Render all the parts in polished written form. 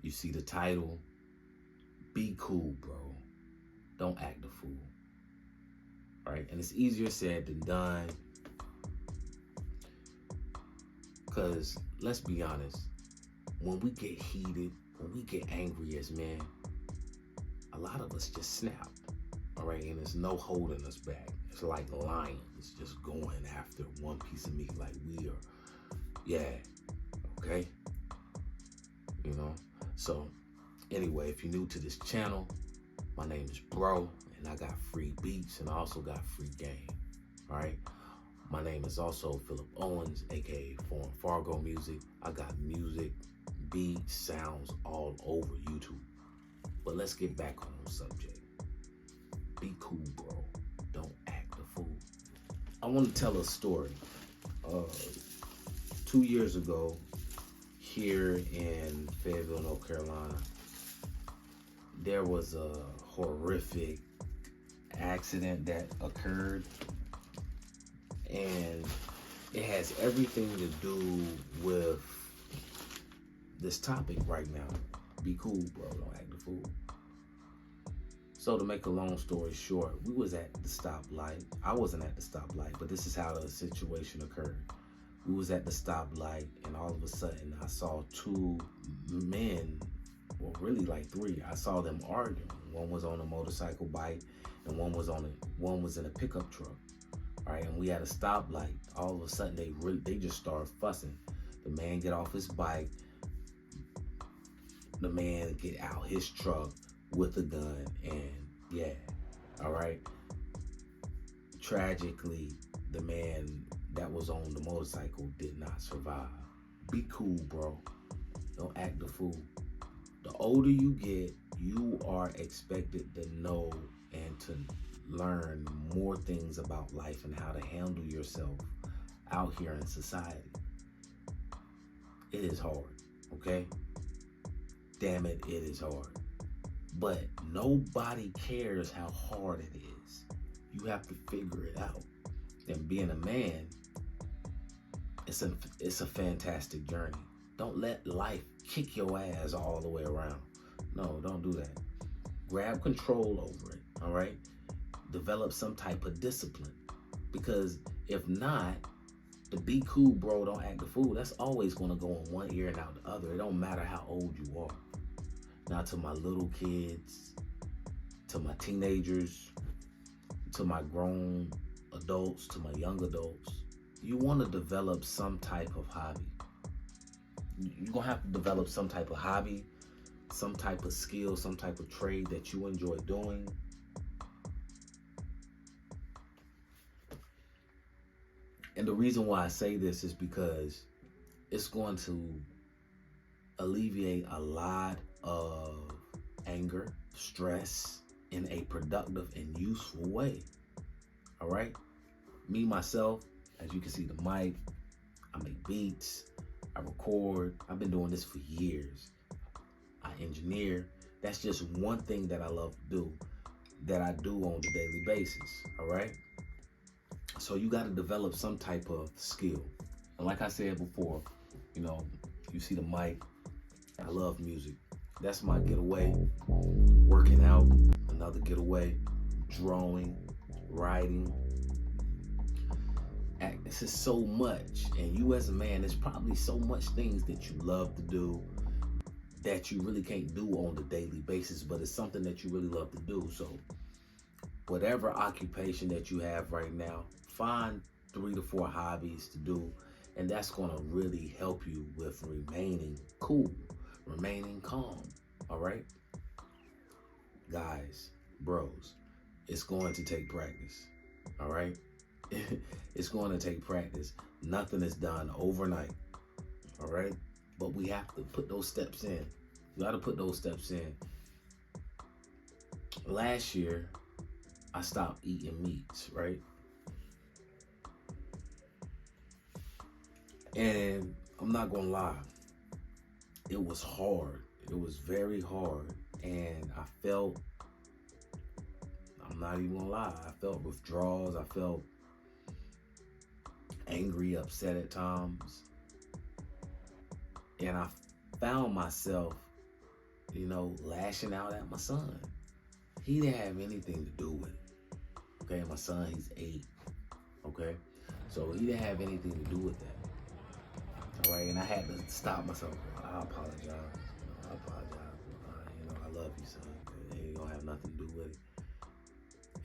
You see the title, be cool, bro. Don't act a fool. All right, and it's easier said than done. Because let's be honest, when we get heated, when we get angry as men, a lot of us just snap. All right, and there's no holding us back. It's like lions just going after one piece of meat, like we are. Yeah, okay. You know. So, anyway, if you're new to this channel, my name is Bro, and I got free beats and I also got free game. All right. My name is also Philip Owens, aka Foreign Fargo Music. I got music, beats, sounds all over YouTube. But let's get back on the subject. Be cool, bro. Don't act a fool. I want to tell a story. 2 years ago, here in Fayetteville, North Carolina, there was a horrific accident that occurred, and it has everything to do with this topic right now. Be cool, bro. Don't act a fool. So to make a long story short, we was at the stoplight. I wasn't at the stoplight, but this is how the situation occurred. We was at the stoplight, and all of a sudden I saw two men, well, really like three. I saw them arguing. One was on a motorcycle bike, and one was in a pickup truck. All right, and we had a stoplight. All of a sudden, they just started fussing. The man get off his bike. The man get out his truck with a gun, and yeah, all right. Tragically, the man that was on the motorcycle did not survive. Be cool, bro. Don't act the fool. The older you get, you are expected to know and to learn more things about life and how to handle yourself out here in society. It is hard, okay? Damn it, it is hard. But nobody cares how hard it is. You have to figure it out. And being a man, it's a fantastic journey. Don't let life kick your ass all the way around. No, don't do that. Grab control over it, all right? Develop some type of discipline. Because if not, the be cool, bro, don't act the fool, that's always going to go in one ear and out the other. It don't matter how old you are. Now, to my little kids, to my teenagers, to my grown adults, to my young adults, you want to develop some type of hobby. You're going to have to develop some type of hobby, some type of skill, some type of trade that you enjoy doing. And the reason why I say this is because it's going to alleviate a lot of anger, stress in a productive and useful way. All right? Me, myself, as you can see the mic, I make beats, I record. I've been doing this for years. I engineer. That's just one thing that I love to do, that I do on a daily basis. All right? So you got to develop some type of skill. And like I said before, you know, you see the mic, I love music. That's my getaway. Working out, another getaway. Drawing, writing. This is so much. And you as a man, there's probably so much things that you love to do that you really can't do on a daily basis, but it's something that you really love to do. So whatever occupation that you have right now, find 3 to 4 hobbies to do, and that's going to really help you with remaining cool, remaining calm. All right, guys, bros, it's going to take practice. All right, it's going to take practice. Nothing is done overnight. All right, but we have to put those steps in. You got to put those steps in. Last year, I stopped eating meats, right? And I'm not gonna lie, it was hard. It was very hard. And I'm not even gonna lie, I felt withdrawals. I felt angry, upset at times. And I found myself lashing out at my son. He didn't have anything to do with it. Okay, my son, he's 8. Okay, so he didn't have anything to do with that. All right, and I had to stop myself. I apologize. I apologize. I love you, son. It ain't gonna have nothing to do with it.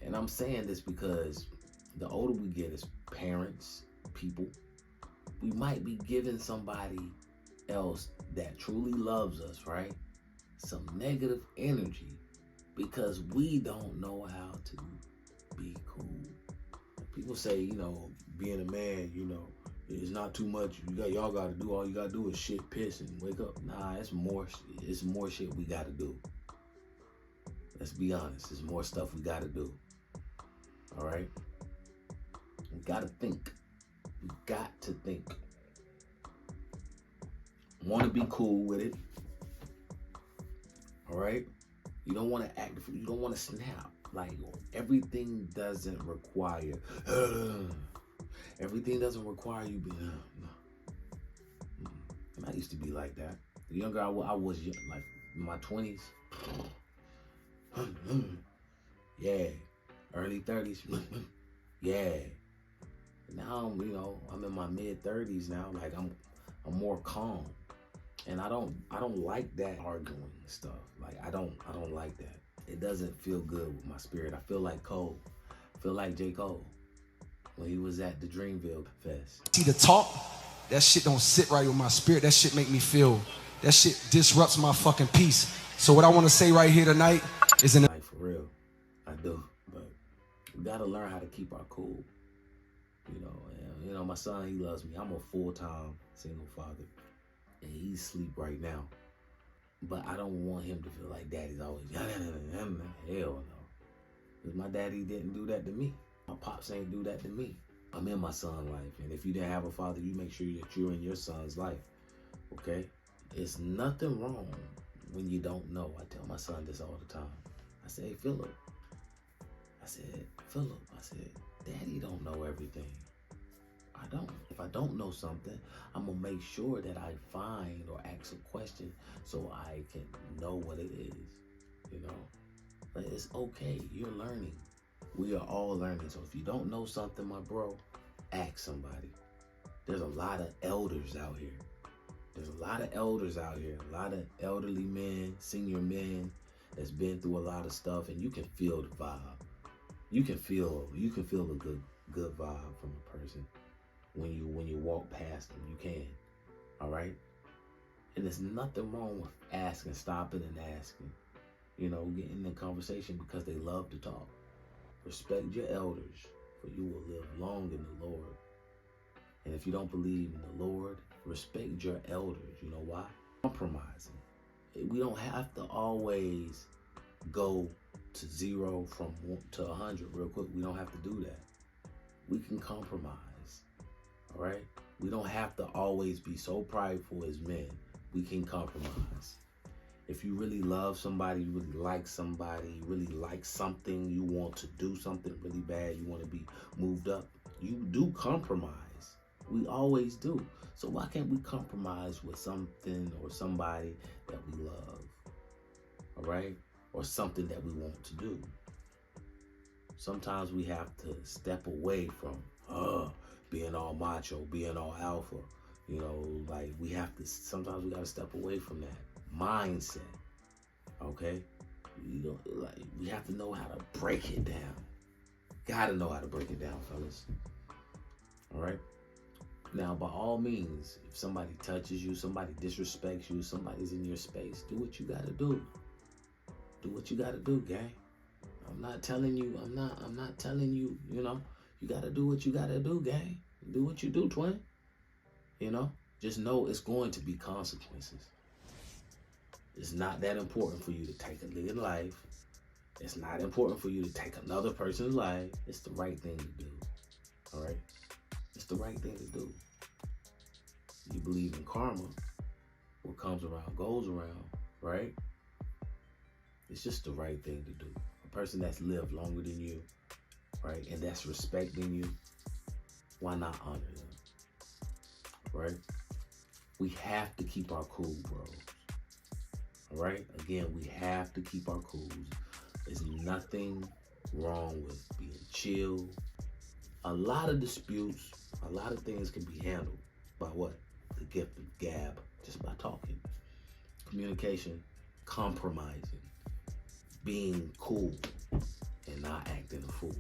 And I'm saying this because the older we get as parents, people, we might be giving somebody else that truly loves us, right, some negative energy because we don't know how to be cool. People say, being a man, it's not too much. Y'all got to do. All you got to do is shit, piss, and wake up. Nah, it's more shit we got to do. Let's be honest. There's more stuff we got to do. All right? We got to think. We got to think. Want to be cool with it. All right? You don't want to act. You don't want to snap. Like, everything doesn't require. Everything doesn't require you being. And I used to be like that. The younger I was, like in my 20s. Yeah. Early 30s. Yeah. Now I'm in my mid 30s now. Like I'm more calm, and I don't like that arguing stuff. Like I don't like that. It doesn't feel good with my spirit. I feel like Cole. I feel like J. Cole when he was at the Dreamville Fest. See, the talk, that shit don't sit right with my spirit. That shit make me feel, that shit disrupts my fucking peace. So what I want to say right here tonight is like, for real, I do. But we gotta learn how to keep our cool. My son, he loves me. I'm a full-time single father, and he's asleep right now. But I don't want him to feel like daddy's always, hell no. Because my daddy didn't do that to me. My pops ain't do that to me. I'm in my son's life. And if you didn't have a father, you make sure that you're in your son's life. Okay? It's nothing wrong when you don't know. I tell my son this all the time. I say, hey, Philip. I said, Daddy don't know everything. I don't. If I don't know something, I'm going to make sure that I find or ask a question so I can know what it is. But it's okay. You're learning. We are all learning. So if you don't know something, my bro, ask somebody. There's a lot of elders out here. A lot of elderly men, senior men that's been through a lot of stuff, and you can feel the vibe. You can feel a good vibe from a person. When you walk past them, you can. All right? And there's nothing wrong with stopping and asking. Getting in conversation because they love to talk. Respect your elders, for you will live long in the Lord. And if you don't believe in the Lord, respect your elders. You know why? Compromising. We don't have to always go to 0 from 1 to 100 real quick. We don't have to do that. We can compromise. All right? We don't have to always be so prideful as men. We can compromise. If you really love somebody, you really like somebody, you really like something, you want to do something really bad, you want to be moved up, you do compromise. We always do. So why can't we compromise with something or somebody that we love? All right? Or something that we want to do. Sometimes we have to step away from being all macho, being all alpha. Sometimes we got to step away from that mindset. Okay? We have to know how to break it down. Gotta know how to break it down, fellas. All right? Now, by all means, if somebody touches you, somebody disrespects you, somebody's in your space, do what you gotta do. Do what you gotta do, gang. I'm not telling you, you gotta do what you gotta do, gang. Do what you do, twin. Just know it's going to be consequences. It's not that important for you to take a nigga's life. It's not important for you to take another person's life. It's the right thing to do. All right? It's the right thing to do. You believe in karma. What comes around goes around, right? It's just the right thing to do. A person that's lived longer than you, right, and that's respecting you, why not honor them, right? We have to keep our cool, bros. All right. Again, we have to keep our cool. There's nothing wrong with being chill. A lot of disputes, a lot of things can be handled by what? The gift of gab, just by talking. Communication, compromising, being cool, and not acting a fool.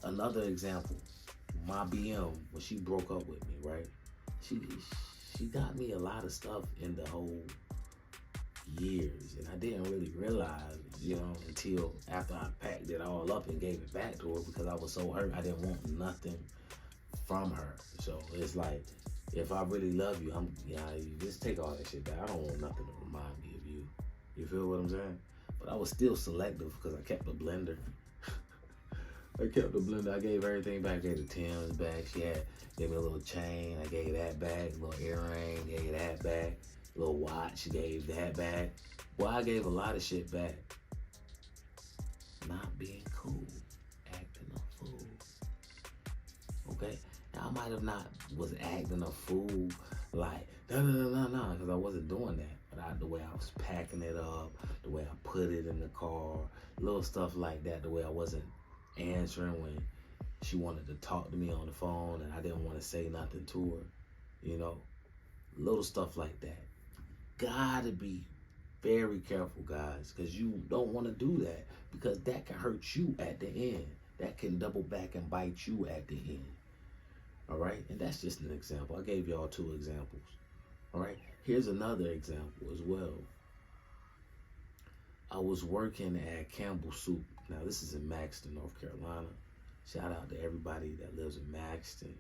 Another example, my BM, when she broke up with me, right? She got me a lot of stuff in the whole years, and I didn't really realize, until after I packed it all up and gave it back to her because I was so hurt. I didn't want nothing from her. So it's like, if I really love you, you just take all that shit back. I don't want nothing to remind me of you. You feel what I'm saying? But I was still selective because I kept the blender. I kept the blender. I gave everything back. I gave the Tim's back. Gave me a little chain. I gave that back. A little earring. Gave that back. A little watch. Gave that back. Well, I gave a lot of shit back. Not being cool. Acting a fool. Okay? Now, I might have not was acting a fool like, no, because I wasn't doing that. But the way I was packing it up, the way I put it in the car, little stuff like that, the way I wasn't answering when she wanted to talk to me on the phone and I didn't want to say nothing to her, little stuff like that. Gotta be very careful, guys, because you don't want to do that, because that can hurt you at the end. That can double back and bite you at the end. All right, and that's just an example. I gave y'all 2 examples. All right, here's another example as well. I was working at Campbell Soup. Now, this is in Maxton, North Carolina. Shout out to everybody that lives in Maxton.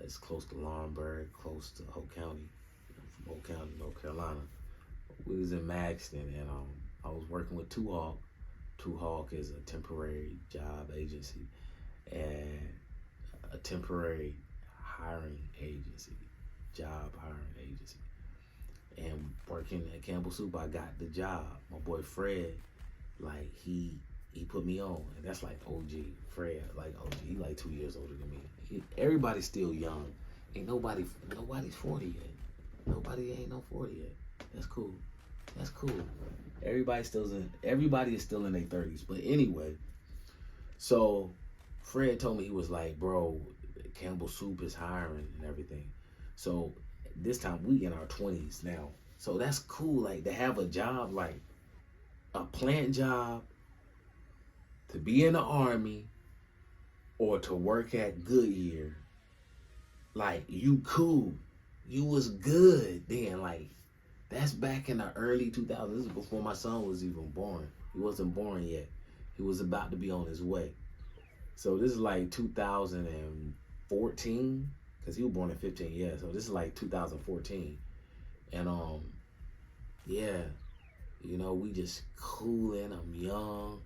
It's close to Laurinburg, close to Hope County. I'm from Hope County, North Carolina. We was in Maxton, and I was working with Two Hawk. Two Hawk is a temporary job agency and a temporary hiring agency, job hiring agency. And working at Campbell Soup, I got the job. My boy Fred, like he put me on, and that's like OG. Fred, like OG, he like 2 years older than me. Everybody's still young. Nobody's 40 yet. Nobody ain't no 40 yet. That's cool. That's cool. Everybody is still in their 30s. But anyway, so Fred told me, he was like, bro, Campbell Soup is hiring and everything. So this time we in our 20s now. So that's cool, like to have a job, like a plant job, to be in the Army, or to work at Goodyear. Like, you cool. You was good then. Like, that's back in the early 2000s. This is before my son was even born. He wasn't born yet. He was about to be on his way. So this is like 2014, because he was born in 15, yeah. So this is like 2014. And yeah, we just cooling. I'm young,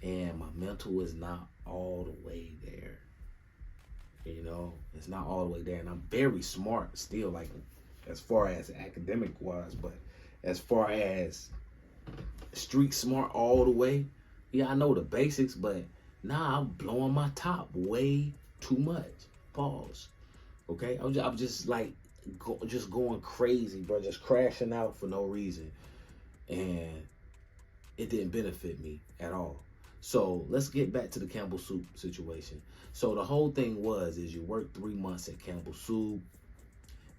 and my mental is not all the way there. It's not all the way there. And I'm very smart still, like as far as academic wise, but as far as street smart all the way, yeah, I know the basics, but nah, I'm blowing my top way too much. Pause. Okay, I'm just like just going crazy, bro, just crashing out for no reason, and it didn't benefit me at all. So let's get back to the Campbell Soup situation. So the whole thing is you worked 3 months at Campbell Soup.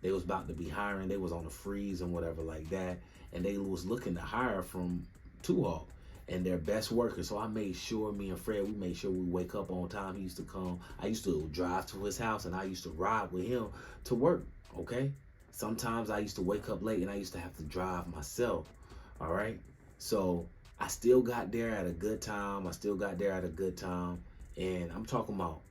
They was about to be hiring. They was on a freeze and whatever like that, and they was looking to hire from Two Hawk and their best workers. So I made sure, me and Fred, we made sure we wake up on time. He used to come. I used to drive to his house, and I used to ride with him to work, okay? Sometimes I used to wake up late, and I used to have to drive myself, all right? So I still got there at a good time. And I'm talking about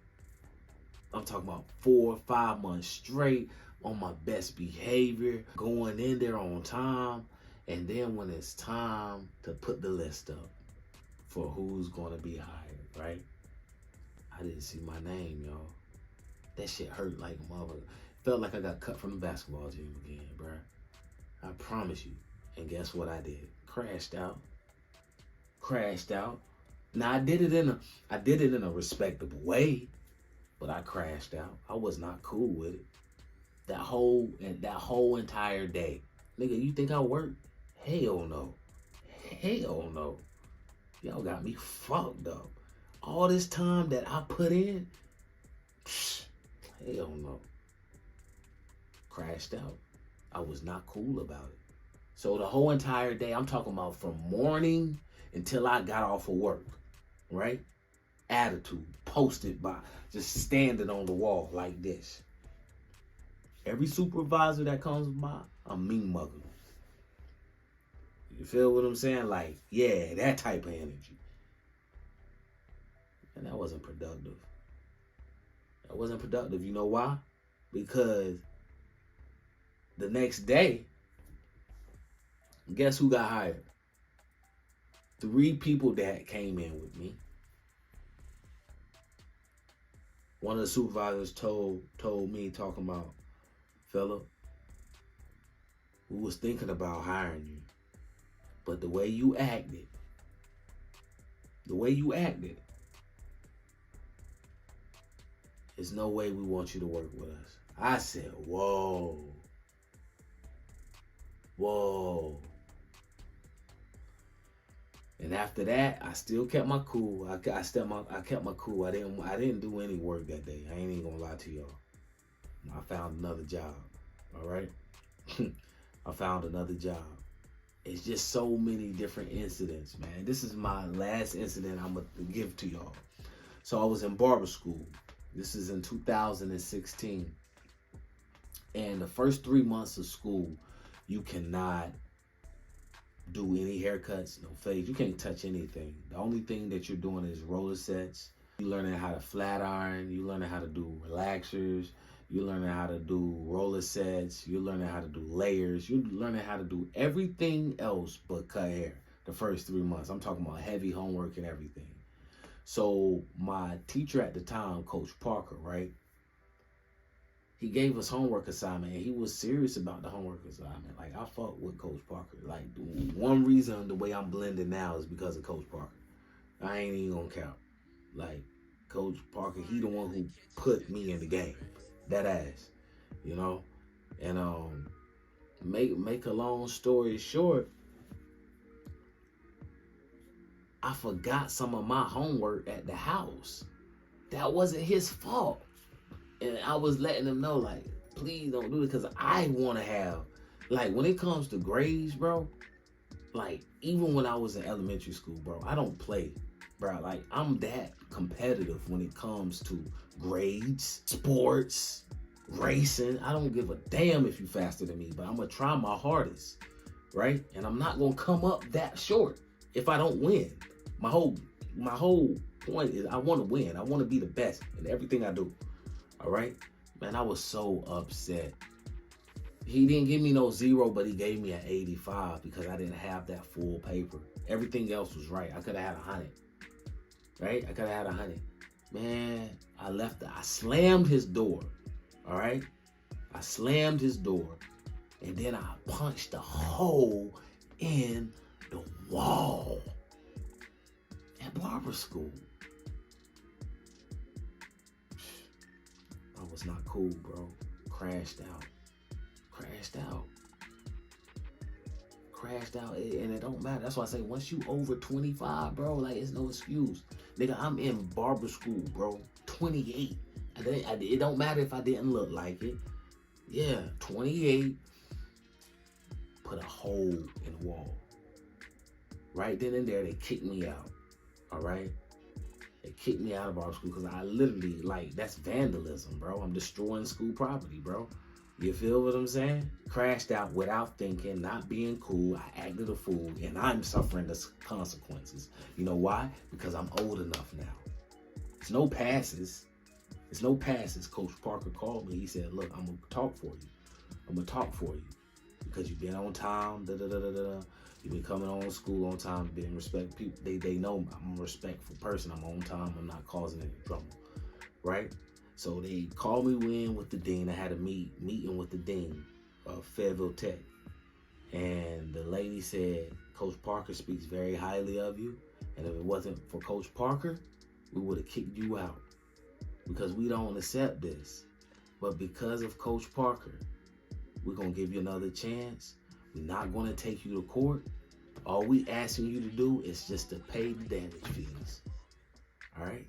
4 or 5 months straight on my best behavior, going in there on time. And then when it's time to put the list up for who's going to be hired, right? I didn't see my name, y'all. That shit hurt like a motherfucker. Felt like I got cut from the basketball team again, bro. I promise you. And guess what I did? Crashed out. Now I did it in a respectable way, but I crashed out. I was not cool with it. That whole entire day, Nigga, you think I work? Hell no. Hell no. Y'all got me fucked up. All this time that I put in, hell no. Crashed out. I was not cool about it. So the whole entire day, I'm talking about from morning until I got off of work, right? Attitude posted by just standing on the wall like this. Every supervisor that comes by, I'm mean mugging. You feel what I'm saying? Like, yeah, that type of energy. And that wasn't productive. That wasn't productive. You know why? Because the next day, guess who got hired? 3 people that came in with me. One of the supervisors told me, talking about, fella, we was thinking about hiring you. But the way you acted, there's no way we want you to work with us. I said, whoa. And after that, I still kept my cool. I kept my cool. I didn't do any work that day. I ain't even gonna lie to y'all. I found another job. All right. I found another job. It's just so many different incidents, man. This is my last incident I'm gonna give to y'all. So I was in barber school. This is in 2016. And the first 3 months of school, you cannot do any haircuts, no fades. You can't touch anything. The only thing that you're doing is roller sets. You learning how to flat iron. You learning how to do relaxers. You learning how to do roller sets. You learning how to do layers. You learning how to do everything else but cut hair the first 3 months. I'm talking about heavy homework and everything. So my teacher at the time, Coach Parker, right? He gave us homework assignment, and he was serious about the homework assignment. Like, I fuck with Coach Parker. Like, one reason the way I'm blending now is because of Coach Parker. I ain't even gonna count. Like, Coach Parker, he the one who put me in the game. That ass, you know? And make a long story short, I forgot some of my homework at the house. That wasn't his fault. And I was letting him know, like, please don't do it, because I want to have, like, when it comes to grades, bro, like, even when I was in elementary school, bro, I don't play, bro. Like, I'm that competitive when it comes to grades, sports, racing. I don't give a damn if you faster than me, but I'm going to try my hardest, right? And I'm not going to come up that short if I don't win. My whole point is I want to win. I want to be the best in everything I do. All right, man, I was so upset. He didn't give me no 0, but he gave me an 85 because I didn't have that full paper. Everything else was right. I could have had 100, right? I could have had 100. Man, I slammed his door, all right? I slammed his door, and then I punched a hole in the wall at barber school. I was not cool, bro. Crashed out, and it don't matter. That's why I say once you over 25, bro, like, it's no excuse. Nigga, I'm in barber school, bro. 28. It don't matter if I didn't look like it. Yeah, 28. Put a hole in the wall. Right then and there, they kicked me out. All right? They kicked me out of barber school because I literally, like, that's vandalism, bro. I'm destroying school property, bro. You feel what I'm saying? Crashed out without thinking, not being cool. I acted a fool, and I'm suffering the consequences. You know why? Because I'm old enough now. It's no passes. Coach Parker called me. He said, look, I'm going to talk for you. Because you've been on time, You've been coming on school on time, being respect people. They know I'm a respectful person. I'm on time. I'm not causing any trouble, right? So they called me in with the dean. I had a meeting with the dean of Fayetteville Tech, and the lady said, Coach Parker speaks very highly of you, and if it wasn't for Coach Parker, we would have kicked you out because we don't accept this. But because of Coach Parker, we're gonna give you another chance. We're not going to take you to court. All we asking you to do is just to pay the damage fees. All right?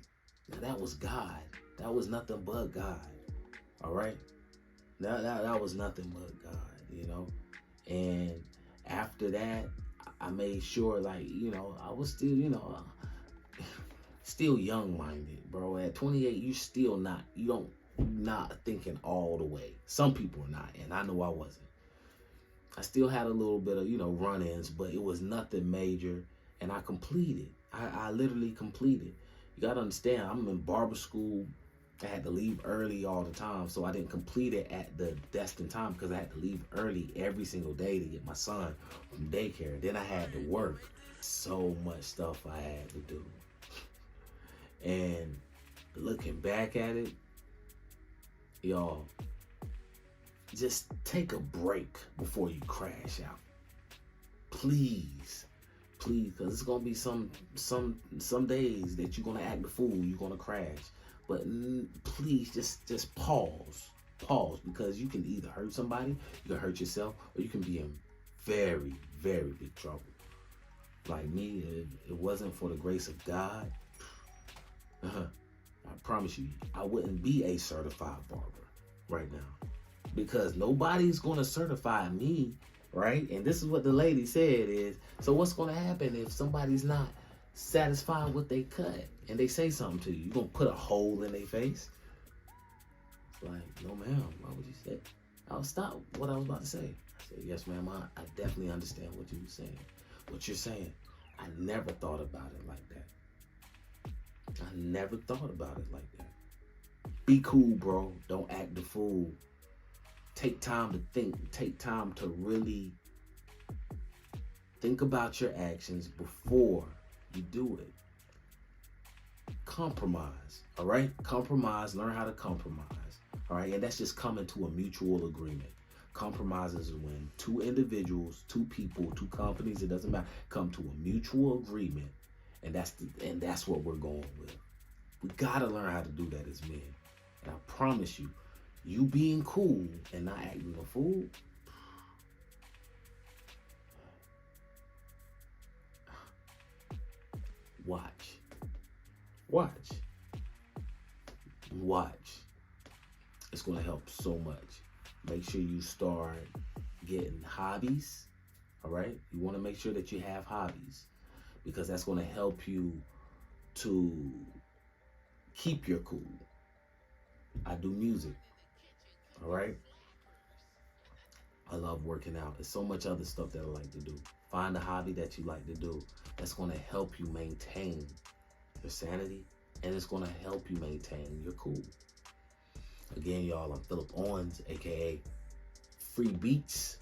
Now, that was God. That was nothing but God. All right? That was nothing but God, you know? And after that, I made sure, like, you know, I was still, you know, still young-minded, bro. At 28, you don't not thinking all the way. Some people are not, and I know I wasn't. I still had a little bit of, you know, run-ins, but it was nothing major, and I completed. I literally completed. You gotta understand, I'm in barber school. I had to leave early all the time, so I didn't complete it at the destined time because I had to leave early every single day to get my son from daycare. Then I had to work. So much stuff I had to do. And looking back at it, y'all, just take a break before you crash out. Please, because it's gonna be some days that you're gonna act the fool, you're gonna crash. But please, just pause, because you can either hurt somebody, you can hurt yourself, or you can be in very, very big trouble. Like me, if it wasn't for the grace of God, I promise you, I wouldn't be a certified barber right now. Because nobody's going to certify me, right? And this is what the lady said is, so what's going to happen if somebody's not satisfied with their cut and they say something to you? You going to put a hole in their face? It's like, no ma'am, why would you say? I'll stop what I was about to say. I said, yes ma'am, I definitely understand what you were saying. What you're saying. I never thought about it like that. I never thought about it like that. Be cool, bro. Don't act the fool. Take time to think. Take time to really think about your actions before you do it. Compromise, all right? Compromise. Learn how to compromise, all right? And that's just coming to a mutual agreement. Compromise is when two individuals, two people, two companies, it doesn't matter, come to a mutual agreement, and that's what we're going with. We gotta learn how to do that as men. And I promise you, you being cool and not acting a fool, watch. It's gonna help so much. Make sure you start getting hobbies, all right? You wanna make sure that you have hobbies because that's gonna help you to keep your cool. I do music, all right? I love working out. There's so much other stuff that I like to do. Find a hobby that you like to do that's going to help you maintain your sanity, and it's going to help you maintain your cool. Again, y'all, I'm Philip Owens, aka Free Beats,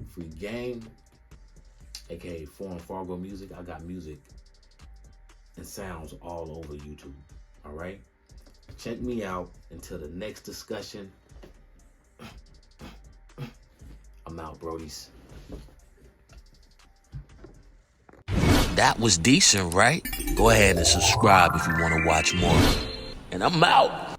Free Game, aka Foreign Fargo Music. I got music and sounds all over YouTube, all right? Check me out. Until the next discussion, I'm out, brodies. That was decent, right? Go ahead and subscribe if you want to watch more. And I'm out.